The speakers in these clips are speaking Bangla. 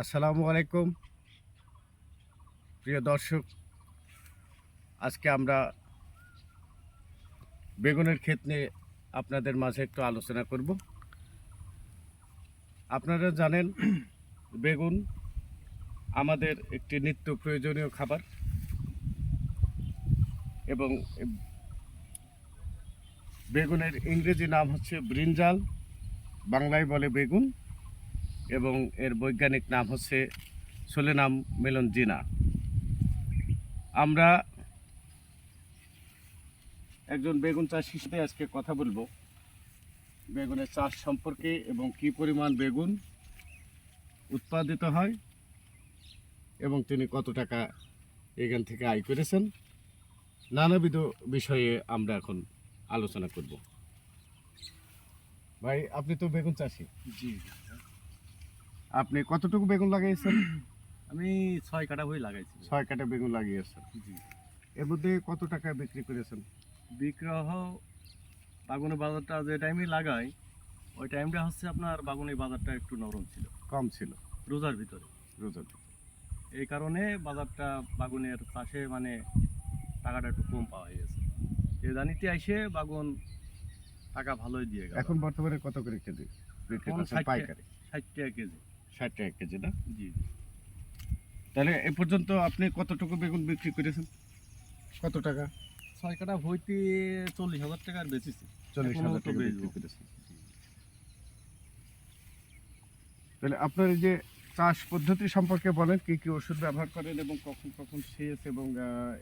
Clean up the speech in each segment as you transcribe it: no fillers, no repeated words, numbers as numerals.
আসসালামু আলাইকুম প্রিয় দর্শক। আজকে আমরা বেগুনের ক্ষেত নিয়ে আপনাদের মাঝে একটু আলোচনা করব। আপনারা জানেন বেগুন আমাদের একটি নিত্য প্রয়োজনীয় খাবার এবং বেগুনের ইংরেজি নাম হচ্ছে ব্রিনজাল, বাংলায় বলে বেগুন, এবং এর বৈজ্ঞানিক নাম হচ্ছে সোলেনাম মেলনজিনা। আমরা একজন বেগুন চাষি হিসেবে আজকে কথা বলবো বেগুনের চাষ সম্পর্কে এবং কি পরিমাণ বেগুন উৎপাদিত হয় এবং তিনি কত টাকা এখান থেকে আয় করেছেন, নানাবিধ বিষয়ে আমরা এখন আলোচনা করব। ভাই, আপনি তো বেগুন চাষি। জি, আপনি কতটুকু বেগুন লাগিয়েছেন? আমি ৬ কাঠা বই লাগাইছি। 6 কাঠা বেগুন লাগিয়েছেন। জি। এর মধ্যে কত টাকা বিক্রি করেছেন? বিগ্রহ বাগুনের বাজারটা যে টাইমে লাগাই ওই টাইমটা হচ্ছে আপনার বাগুনের বাজারটা একটু নরম ছিল, কম ছিল রোজার ভিতরে। রোজার। এই কারণে বাজারটা বাগুনের চাষে মানে টাকাটা একটু কম পাওয়া গেছে। এদানিতে আইসে বাগুন টাকা ভালোই দিয়ে গেল। এখন বর্তমানে কত করে কেজি বিক্রি এখন করছেন ৬০ পাইকারি? ৬০ টাকা কেজি। 60 টাকা কেজি না? জি। তাহলে এ পর্যন্ত আপনি কতটুকু বেগুন বিক্রি করেছেন? কত টাকা? ৬ কাঠা বইতে ৪০,০০০ টাকার বেচেছি। 40,000 টাকা বেচবো। বিক্রি করেছেন। তাহলে আপনার এই যে চাষ পদ্ধতি সম্পর্কে বলেন, কি কি ওষুধ ব্যবহার করেন এবং কখন কখন সেচ এবং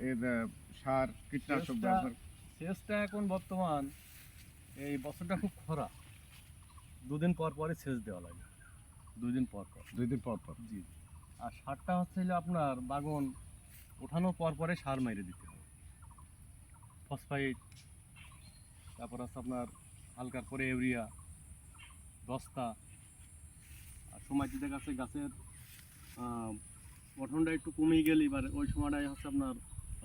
এর সার কীটনাশক ব্যবহার? সেচটা এখন বর্তমান এই বছরটা খুব খরা, দুদিন পর পরে সেচ দেওয়া লাগে, 2 দিন পর পর। 2 দিন পর পর। জি। আর সারটা হচ্ছে হলো আপনার বাগন ওঠানোর পর পরে সার মেরে দিতে হবে, ফসফাইট, তারপর হচ্ছে আপনার হালকার পরে ইউরিয়া, দস্তা। আর সময় দিতে গেছে গাছের গঠনটা একটু কমে গেলে এবার ওই সময়টাই হচ্ছে আপনার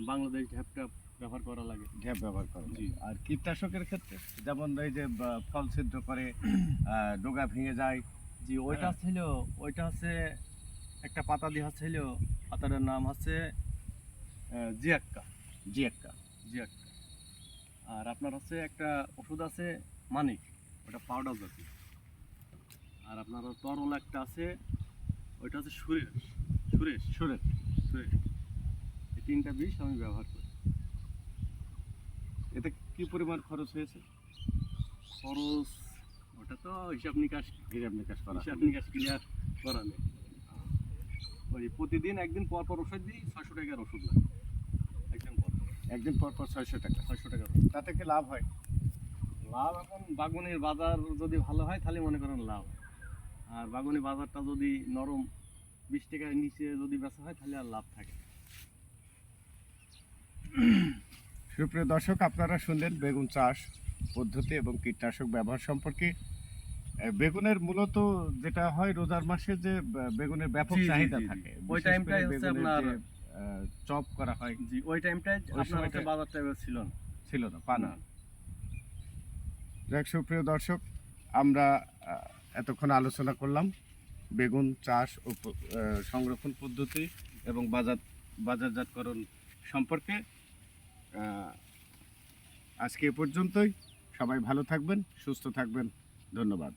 বাংলাদেশ ঢ্যাপটা ব্যবহার করা লাগে। ঢ্যাপ ব্যবহার করেন। জি। আর কীটনাশকের ক্ষেত্রে যেমন এই যে ফল ছিদ্র করে, ডগা ভেঙে যায়। জি, ওইটা ছিল, ওইটা হচ্ছে একটা পাতা দিয়ে হচ্ছিল, পাতাটার নাম হচ্ছে জিয়াক্কা। জিয়াক্কা। জিয়াক্কা। আর আপনার হচ্ছে একটা ওষুধ আছে মানিক, ওটা পাউডার জাতীয়। আর আপনার তরল একটা আছে, ওইটা হচ্ছে সুরেশ। সুরেশ সুরেশ। সুরেশ এই 3টা বিষ আমি ব্যবহার করি। এতে কি পরিমাণ খরচ হয়েছে? খরচ ওটা তো হিসাব নিকাশ করা? হিসাব নিকাশ ক্লিয়ার করা নেই। ওই প্রতিদিন একদিন পর পর ওষুধ দিই, 600 টাকার ওষুধ লাগে একদিন পর পর। একদিন পর পর 600 টাকা। 600 টাকার ওষুধ। তাতে কি লাভ হয়? লাভ এখন বাগুনের বাজার যদি ভালো হয় তাহলে মনে করেন লাভ। আর বাগুনি বাজারটা যদি নরম 20 টাকার নিচে যদি বেচা হয় তাহলে আর লাভ থাকে না। সুপ্রিয় দর্শক, আপনারা শুনলেন বেগুন চাষ পদ্ধতি এবং কীটনাশক ব্যবহার সম্পর্কে। বেগুনের মূলত যেটা হয় রোজার মাসে যে বেগুনের ব্যাপক জি, জি, চাহিদা জি, জি। থাকে, ওই বিশেষ টাইমটাই করে হচ্ছে বেগুনের আপনার যে চপ করা হয়। জি, ওই টাইমটাই ওই আপনার সময়টা হচ্ছে বাজারটা এবার ছিল না। ছিল না, পানা। যাক, সুপ্রিয় দর্শক, আমরা এতক্ষণ আলোচনা করলাম বেগুন চাষ ও সংরক্ষণ পদ্ধতি এবং বাজারজাতকরণ সম্পর্কে। আজকে এ পর্যন্তই। সবাই ভালো থাকবেন, সুস্থ থাকবেন। ধন্যবাদ।